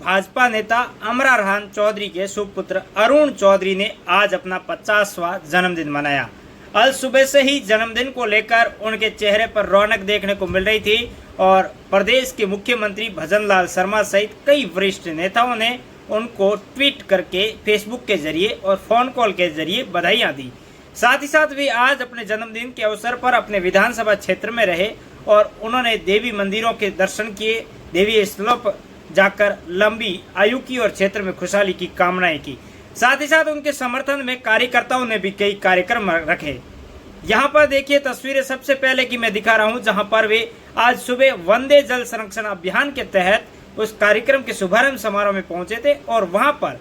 भाजपा नेता अमरारहान चौधरी के सुपुत्र अरुण चौधरी ने आज अपना 50वां जन्मदिन मनाया। आज सुबह से ही जन्मदिन को लेकर उनके चेहरे पर रौनक देखने को मिल रही थी और प्रदेश के मुख्यमंत्री भजन लाल शर्मा सहित कई वरिष्ठ नेताओं ने उनको ट्वीट करके, फेसबुक के जरिए और फोन कॉल के जरिए बधाइयां दी। साथ ही साथ वे आज अपने जन्मदिन के अवसर पर अपने विधानसभा क्षेत्र में रहे और उन्होंने देवी मंदिरों के दर्शन किए, देवी स्थलों पर जाकर लंबी आयु की और क्षेत्र में खुशहाली की कामनाएं की। साथ ही साथ उनके समर्थन में कार्यकर्ताओं ने भी कई कार्यक्रम रखे। यहाँ पर देखिए तस्वीरें सबसे पहले की मैं दिखा रहा हूँ, जहाँ पर वे आज सुबह वंदे जल संरक्षण अभियान के तहत उस कार्यक्रम के शुभारंभ समारोह में पहुंचे थे और वहां पर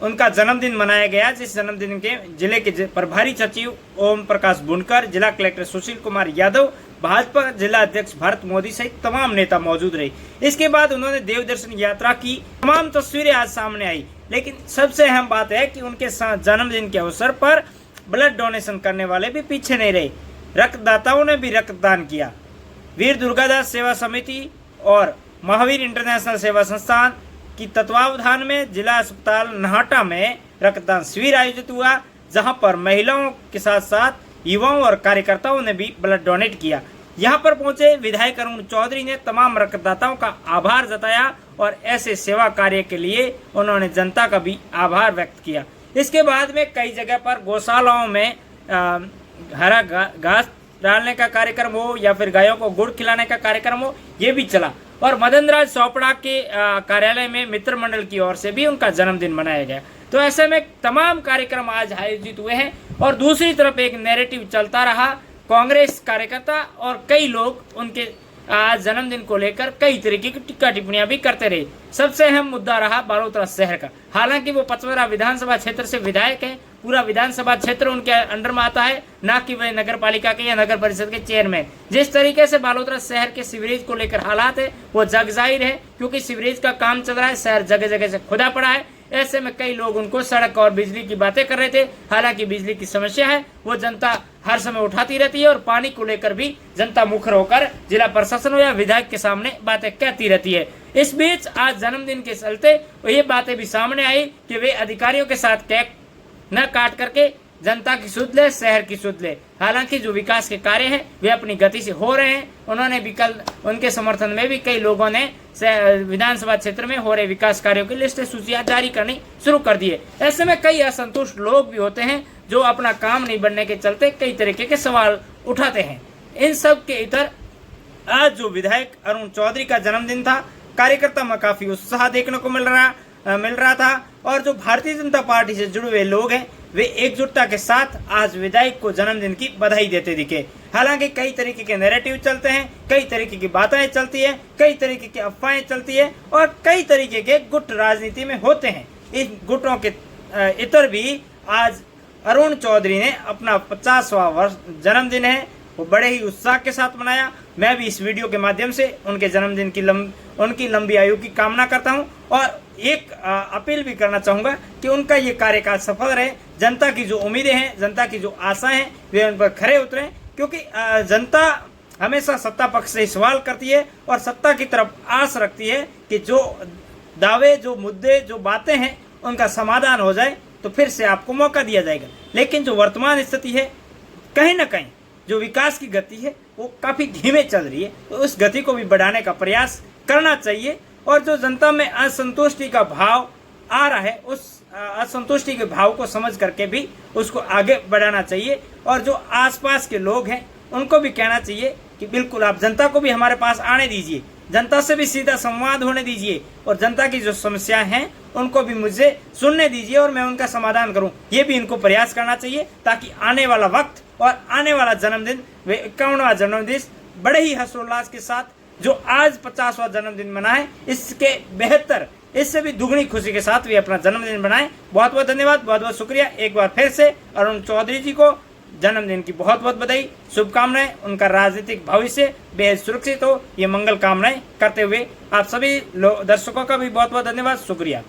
उनका जन्मदिन मनाया गया, जिस जन्मदिन के जिले के प्रभारी सचिव ओम प्रकाश बुनकर, जिला कलेक्टर सुशील कुमार यादव, भाजपा जिला अध्यक्ष भरत मोदी सहित तमाम नेता मौजूद रहे। इसके बाद उन्होंने देव दर्शन यात्रा की। तमाम तस्वीरें आज सामने आई, लेकिन सबसे अहम बात है कि उनके जन्मदिन के अवसर पर ब्लड डोनेशन करने वाले भी पीछे नहीं रहे। रक्तदाताओं ने भी रक्तदान किया। वीर दुर्गादास सेवा समिति और महावीर इंटरनेशनल सेवा संस्थान की तत्वावधान में जिला अस्पताल नाहटा में रक्तदान शिविर आयोजित हुआ, जहां पर महिलाओं के साथ साथ युवाओं और कार्यकर्ताओं ने भी ब्लड डोनेट किया। यहां पर पहुंचे विधायक अरुण चौधरी ने तमाम रक्तदाताओं का आभार जताया और ऐसे सेवा कार्य के लिए उन्होंने जनता का भी आभार व्यक्त किया। इसके बाद में कई जगह पर गौशालाओं में हरा घास डालने का कार्यक्रम हो या फिर गायों को गुड़ खिलाने का कार्यक्रम हो, ये भी चला और मदन राज चोपड़ा के कार्यालय में मित्र मंडल की ओर से भी उनका जन्मदिन मनाया गया। तो ऐसे में तमाम कार्यक्रम आज आयोजित हुए हैं और दूसरी तरफ एक नैरेटिव चलता रहा। कांग्रेस कार्यकर्ता और कई लोग उनके आज जन्मदिन को लेकर कई तरीके की टिक्का टिप्पणियां भी करते रहे। सबसे अहम मुद्दा रहा बालोतरा शहर का। हालांकि वो 55 विधानसभा क्षेत्र से विधायक है, पूरा विधानसभा क्षेत्र उनके अंडर में आता है, ना कि वे नगर पालिका के या नगर परिषद के चेयरमैन। जिस तरीके से बालोतरा शहर के सीवरेज को लेकर हालात है वो जग जाहिर है, क्योंकि सीवरेज का काम चल रहा है, शहर जगह जगह से खुदा पड़ा है। ऐसे में कई लोग उनको सड़क और बिजली की बातें कर रहे थे। हालांकि बिजली की समस्या है, वो जनता हर समय उठाती रहती है और पानी को लेकर भी जनता मुखर होकर जिला प्रशासन या विधायक के सामने बातें कहती रहती है। इस बीच आज जन्मदिन के चलते ये बातें भी सामने आई कि वे अधिकारियों के साथ केक न काट करके जनता की सुध ले, शहर की सुध ले। हालांकि जो विकास के कार्य हैं वे अपनी गति से हो रहे हैं। उन्होंने भी कल उनके समर्थन में भी कई लोगों ने विधानसभा क्षेत्र में हो रहे विकास कार्यों की लिस्ट सूचियां जारी करनी शुरू कर दी है। ऐसे में कई असंतुष्ट लोग भी होते हैं जो अपना काम नहीं बनने के चलते कई तरीके के सवाल उठाते हैं। इन सब के इतर आज जो विधायक अरुण चौधरी का जन्मदिन था, कार्यकर्ता में काफी उत्साह देखने को मिल रहा था और जो भारतीय जनता पार्टी से जुड़े हुए लोग हैं वे एकजुटता के साथ आज विधायक को जन्मदिन की बधाई देते दिखे। हालांकि कई तरीके के नैरेटिव चलते हैं, कई तरीके की बातें चलती है, कई तरीके की अफवाहें चलती है और कई तरीके के गुट राजनीति में होते हैं। इन गुटों के इतर भी आज अरुण चौधरी ने अपना 50वां जन्मदिन है वो बड़े ही उत्साह के साथ मनाया। मैं भी इस वीडियो के माध्यम से उनके जन्मदिन की उनकी लंबी आयु की कामना करता हूं और एक अपील भी करना चाहूंगा कि उनका ये कार्यकाल सफल रहे। जनता की जो उम्मीदें हैं, जनता की जो आशाएं हैं, वे उन पर खरे उतरें, क्योंकि जनता हमेशा सत्ता पक्ष से सवाल करती है और सत्ता की तरफ आस रखती है कि जो दावे, जो मुद्दे, जो बातें हैं उनका समाधान हो जाए तो फिर से आपको मौका दिया जाएगा। लेकिन जो वर्तमान स्थिति है, कहीं ना कहीं जो विकास की गति है वो काफी धीमे चल रही है, तो उस गति को भी बढ़ाने का प्रयास करना चाहिए और जो जनता में असंतुष्टि का भाव आ रहा है उस असंतुष्टि के भाव को समझ करके भी उसको आगे बढ़ाना चाहिए और जो आसपास के लोग हैं उनको भी कहना चाहिए कि बिल्कुल आप जनता को भी हमारे पास आने दीजिए, जनता से भी सीधा संवाद होने दीजिए और जनता की जो समस्याएं हैं उनको भी मुझे सुनने दीजिए और मैं उनका समाधान करूं। ये भी इनको प्रयास करना चाहिए ताकि आने वाला वक्त और आने वाला जन्मदिन, वे 51वां जन्मदिन बड़े ही हर्षोल्लास के साथ जो आज 50वां जन्मदिन मनाए, इसके बेहतर, इससे भी दुगनी खुशी के साथ वे अपना जन्मदिन बनाएं। बहुत बहुत धन्यवाद, बहुत बहुत शुक्रिया। एक बार फिर से अरुण चौधरी जी को जन्मदिन की बहुत बहुत बधाई, शुभकामनाएं। उनका राजनीतिक भविष्य बेहद सुरक्षित हो, ये मंगल कामनाएं करते हुए आप सभी दर्शकों का भी बहुत बहुत धन्यवाद, शुक्रिया।